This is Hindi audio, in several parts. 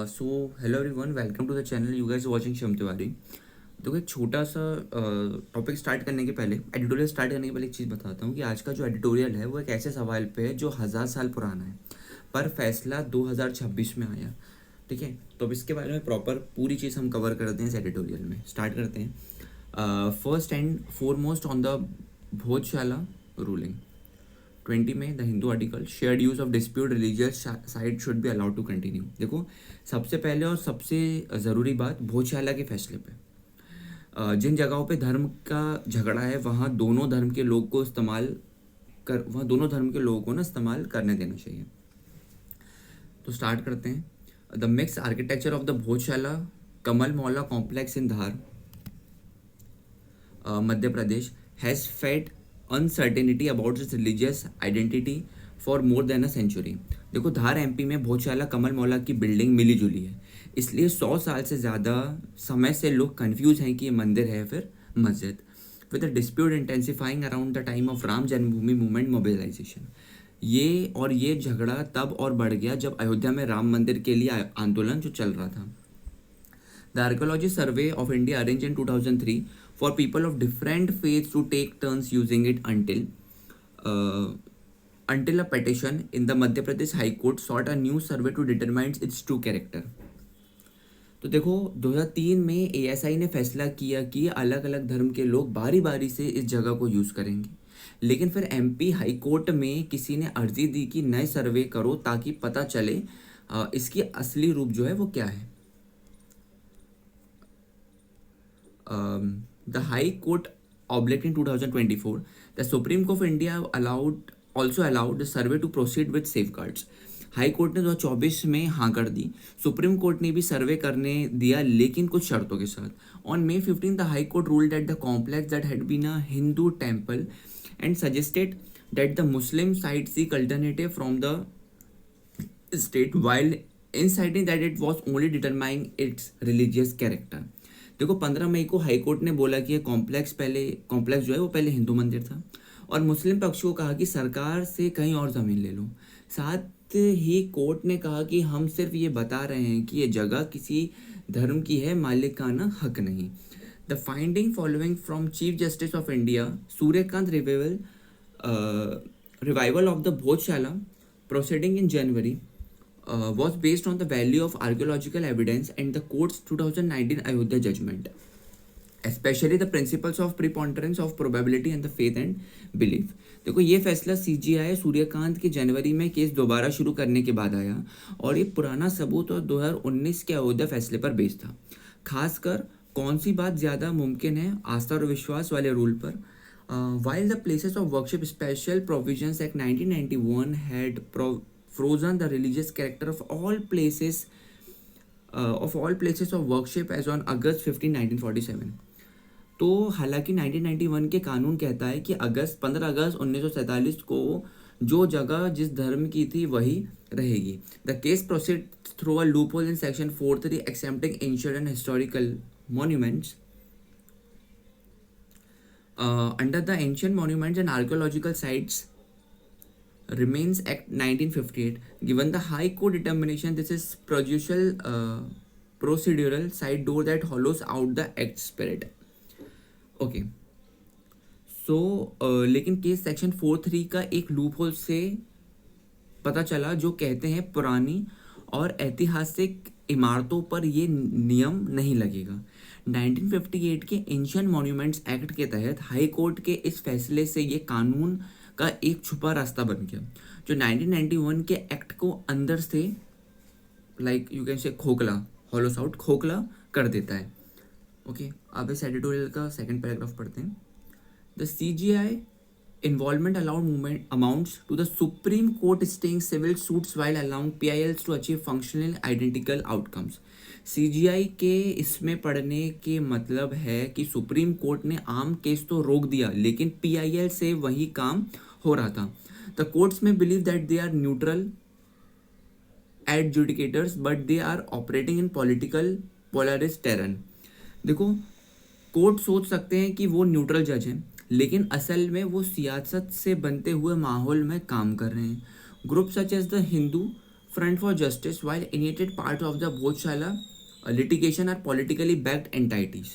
So hello everyone, welcome to the channel. You guys watching Sham Tiwari. देखो, एक छोटा सा टॉपिक स्टार्ट करने के पहले, एडिटोरियल स्टार्ट करने के पहले एक चीज़ बताता हूँ कि आज का जो एडिटोरियल है वो एक ऐसे सवाल पे है जो 1000 साल पुराना है, पर फैसला 2026 में आया। ठीक है, तो अब इसके बारे में प्रॉपर पूरी चीज़ हम कवर करते हैं इस एडिटोरियल में। स्टार्ट करते हैं। First and foremost on the Bhojshala ruling 20 में the Hindu article, shared use of dispute religious site should be allowed to continue. देखो, सबसे पहले और सबसे ज़रूरी बात भोजशाला के फैसले पे, जिन जगहों पे धर्म का झगड़ा है वहाँ दोनों धर्म के लोग को वहाँ दोनों धर्म के लोगों को ना इस्तेमाल करने देना चाहिए। तो स्टार्ट करते हैं। The mix architecture of the Bhojshala Kamal Maula complex in Dhar, Madhya Pradesh, has faced uncertainty about its religious identity for more than a century. देखो, धार एमपी में भोजशाला कमल मौला की बिल्डिंग मिली जुली है, इसलिए 100 साल से ज़्यादा समय से लोग कंफ्यूज हैं कि ये मंदिर है फिर मस्जिद। With the dispute intensifying around the time of Ram Janmabhoomi movement mobilisation, ये झगड़ा तब और बढ़ गया जब अयोध्या में राम मंदिर के लिए आंदोलन जो चल रहा था। The Archaeology Survey of India arranged in 2003 for people of different faiths to take turns using it uh, until a petition in the Madhya Pradesh High Court sought a new survey to determine its true character. तो देखो, 2003 में एएसआई ने फैसला किया कि अलग अलग धर्म के लोग बारी बारी से इस जगह को यूज़ करेंगे, लेकिन फिर एमपी हाई कोर्ट में किसी ने अर्जी दी कि नए सर्वे करो ताकि पता चले इसकी असली रूप जो है वो क्या है। The High Court objected in 2024. The Supreme Court of India also allowed the survey to proceed with safeguards. High court ने 2024 में हाँ कर दी, सुप्रीम कोर्ट ने भी सर्वे करने दिया लेकिन कुछ शर्तों के साथ। On May 15 the high court ruled that the complex that had been a Hindu temple and suggested that the Muslim site seek alternative from the state while inciting that it was only determining its religious character. देखो, 15 मई को हाई कोर्ट ने बोला कि ये कॉम्प्लेक्स जो है वो पहले हिंदू मंदिर था, और मुस्लिम पक्ष को कहा कि सरकार से कहीं और ज़मीन ले लो। साथ ही कोर्ट ने कहा कि हम सिर्फ ये बता रहे हैं कि ये जगह किसी धर्म की है, मालिकाना हक नहीं। The finding following from chief justice of India Suryakant revival of the Bhojshala proceeding in January was based on the value of archaeological evidence and the court's 2019 Ayodhya judgment, especially the principles of preponderance of probability and the faith and belief. देखो, ये फैसला सीजीआई सूर्यकांत के जनवरी में केस दोबारा शुरू करने के बाद आया, और ये पुराना सबूत और 2019 के अयोध्या फैसले पर बेस्ड था। खासकर कौन सी बात ज़्यादा मुमकिन है, आस्था और विश्वास वाले रूल पर। While the Places of Worship Special Provisions Act 1991 had frozen the religious character of all places of worship as on August 15, 1947. तो हालांकि 1991 के कानून कहता है कि 15 अगस्त 1947 को जो जगह जिस धर्म की थी वही रहेगी। The case proceed through a loophole in section 43 exempting ancient and historical monuments under the Ancient Monuments and Archaeological Sites Remains Act 1958. Given the High Court determination, this is procedural side door that hollows out the Act spirit. Okay. So लेकिन केस सेक्शन 43 का एक लूप होल से पता चला जो कहते हैं पुरानी और ऐतिहासिक इमारतों पर ये नियम नहीं लगेगा। 1958 के एंशिएंट मॉन्यूमेंट्स एक्ट के तहत हाई कोर्ट के इस फैसले से ये कानून का एक छुपा रास्ता बन गया, जो 1991 के एक्ट को अंदर से लाइक यू कैन से खोखला कर देता है। ओके, अब इस एडिटोरियल का सेकंड पैराग्राफ पढ़ते हैं। The CGI involvement allowed movement amounts to the Supreme Court staying civil suits while allowing PILs to achieve functional identical outcomes. CGI के इसमें पढ़ने के मतलब है कि सुप्रीम कोर्ट ने आम केस तो रोक दिया लेकिन PIL से वही काम हो रहा था। The courts may believe that they are neutral adjudicators but they are operating in political polarized terrain. देखो, कोर्ट सोच सकते हैं कि वो न्यूट्रल जज हैं, लेकिन असल में वो सियासत से बनते हुए माहौल में काम कर रहे हैं। Group such as the Hindu Front for Justice, while initiated parts of the Bhojshala litigation are politically backed entities.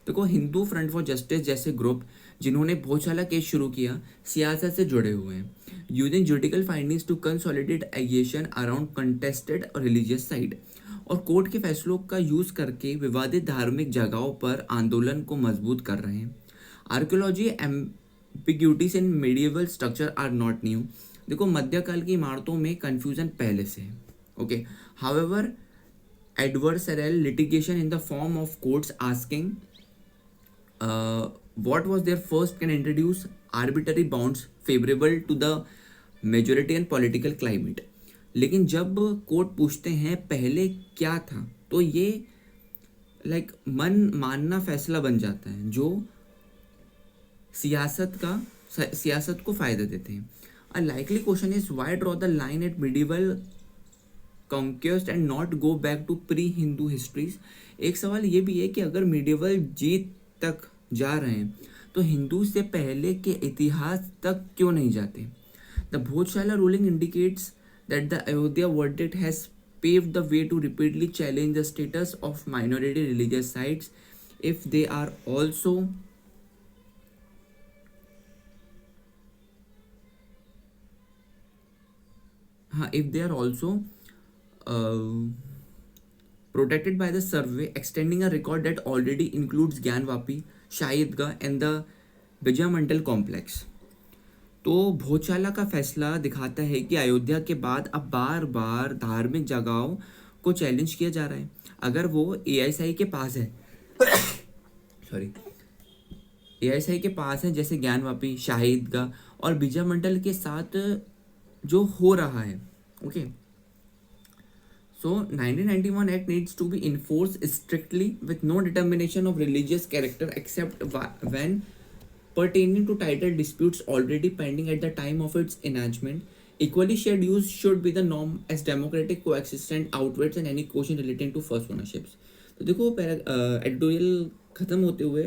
देखो, हिंदू फ्रंट फॉर जस्टिस जैसे ग्रुप जिन्होंने भोजशाला केस शुरू किया सियासत से जुड़े हुए हैं, using judicial findings to consolidate allegation around contested religious site, और कोर्ट के फैसलों का यूज करके विवादित धार्मिक जगहों पर आंदोलन को मजबूत कर रहे हैं. Archaeology ambiguities in medieval structure are not new. देखो, मध्यकाल की इमारतों में कन्फ्यूजन पहले से है. Okay, however adversarial litigation in the form of courts asking what was their first can introduce arbitrary bounds favorable to the majority and political climate. लेकिन जब कोर्ट पूछते हैं पहले क्या था, तो ये मन मानना फैसला बन जाता है जो सियासत को फायदा देते हैं. A likely question is why draw the line at medieval conquest and not go back to pre-Hindu histories. एक सवाल ये भी है कि अगर medieval जीत तक जा रहे हैं तो हिंदू से पहले के इतिहास तक क्यों नहीं जाते. The Bhojshala ruling indicates that the Ayodhya verdict has paved the way to repeatedly challenge the status of minority religious sites if they are also protected by the survey, extending a record that already includes Gyanvapi, Shahidgah and the Bijamandal complex. तो भोजशाला का फैसला दिखाता है कि अयोध्या के बाद अब बार बार धार्मिक जगहों को चैलेंज किया जा रहा है. अगर वो एएसआई के पास है एएसआई के पास है जैसे ज्ञानवापी, शाहिदगाह और बीजामंडल के साथ जो हो रहा है. Okay, so 1991 act needs to be enforced strictly with no determination of religious character except when pertaining to title disputes already pending at the time of its enactment. Equally shared use should be the norm as democratic coexistence outweighs and any question relating to first ownerships. तो देखो, एडिटोरियल ख़त्म होते हुए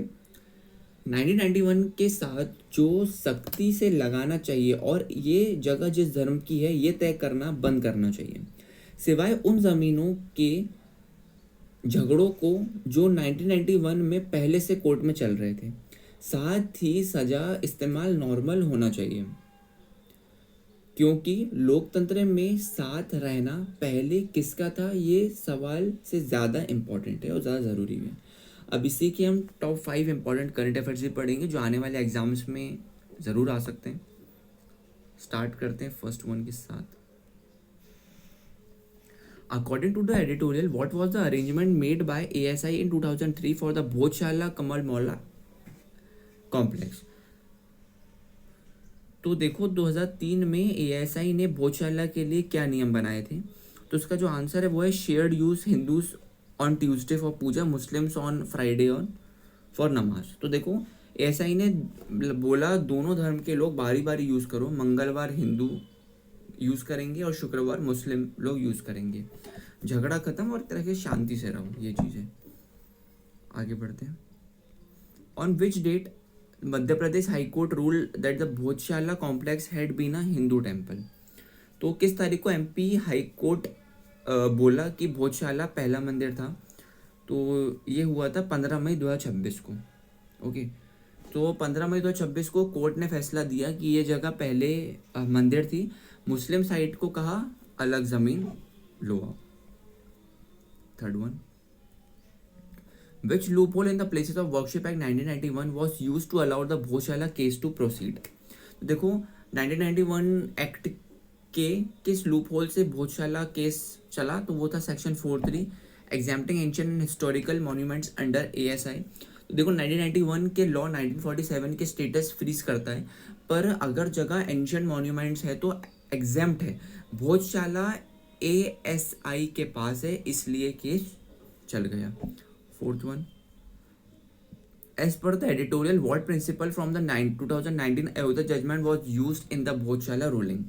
1991 के साथ जो सख्ती से लगाना चाहिए और ये जगह जिस धर्म की है ये तय करना बंद करना चाहिए, सिवाय उन ज़मीनों के झगड़ों को जो 1991 में पहले से कोर्ट में चल रहे थे. साथ ही सजा इस्तेमाल नॉर्मल होना चाहिए, क्योंकि लोकतंत्र में साथ रहना पहले किसका था ये सवाल से ज़्यादा इम्पोर्टेंट है और ज़्यादा ज़रूरी है. अब इसी के हम टॉप 5 इम्पोर्टेंट करंट अफेयर्स भी पढ़ेंगे जो आने वाले एग्जाम्स में ज़रूर आ सकते हैं. स्टार्ट करते हैं फर्स्ट वन के साथ. According to the editorial, what was the arrangement made by ASI in 2003 for the Bhojshala Kamal Molla complex. तो देखो, 2003 में एएसआई ने भोजशाला के लिए क्या नियम बनाए थे. तो उसका जो आंसर है वो है shared use Hindus on Tuesday for puja, Muslims on Friday on for namaz. तो देखो, एएसआई ने बोला दोनों धर्म के लोग बारी बारी यूज़ करो. मंगलवार हिंदू यूज़ करेंगे और शुक्रवार मुस्लिम लोग यूज़ करेंगे. झगड़ा ख़त्म और तरह के शांति से रहो. ये चीज़ें आगे बढ़ते हैं. On which date Madhya Pradesh high court rule that the Bhojshala complex had been a Hindu temple. तो किस तारीख को एमपी हाई कोर्ट बोला कि भोजशाला पहला मंदिर था. तो ये हुआ था 15 मई 2026 को. ओके, तो 15 मई 2026 को कोर्ट ने फैसला दिया कि ये जगह पहले मंदिर थी. मुस्लिम साइड को कहा अलग ज़मीन लो. Third one, which loophole in the Places of Worship Act 1991 was used to allow the Bhojshala case to proceed. तो देखो, 1991 एक्ट के किस लूप होल से भोजशाला केस चला. तो वो था section 43 एग्जाम्प्टिंग ancient and historical monuments under ASI. तो देखो, 1991 के लॉ 1947 के स्टेटस फ्रीज करता है, पर अगर जगह एंशिएंट मॉन्यूमेंट्स है तो एग्जाम्प्ट है. भोजशाला एएसआई के पास है, इसलिए केस चल गया. Fourth one, as per the editorial, what principle from the 2019 Ayodhya judgment was used in the Bhojshala ruling.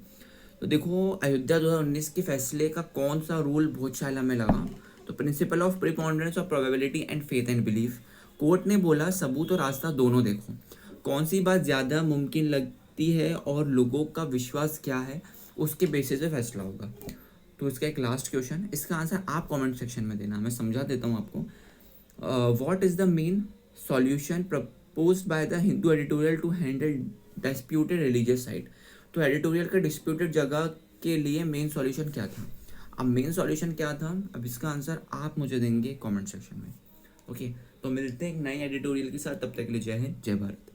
तो देखो, अयोध्या 2019 के फैसले का कौन सा रूल भोजशाला में लगा. तो principle of preponderance of probability and faith and belief. Court ने बोला सबूत और आस्था दोनों देखो, कौन सी बात ज़्यादा मुमकिन लगती है और लोगों का विश्वास क्या है, उसके बेसिस पे फैसला होगा. तो इसका एक लास्ट क्वेश्चन, इसका आंसर आप कमेंट सेक्शन में देना, मैं समझा देता हूँ आपको. What is the main solution proposed by the Hindu editorial to handle disputed religious site. तो एडिटोरियल का डिस्प्यूटेड जगह के लिए मेन सॉल्यूशन क्या था. अब मेन सॉल्यूशन क्या था, अब इसका आंसर आप मुझे देंगे कमेंट सेक्शन में. ओके, तो मिलते हैं एक नए एडिटोरियल के साथ, तब तक के लिए जय हिंद जय भारत.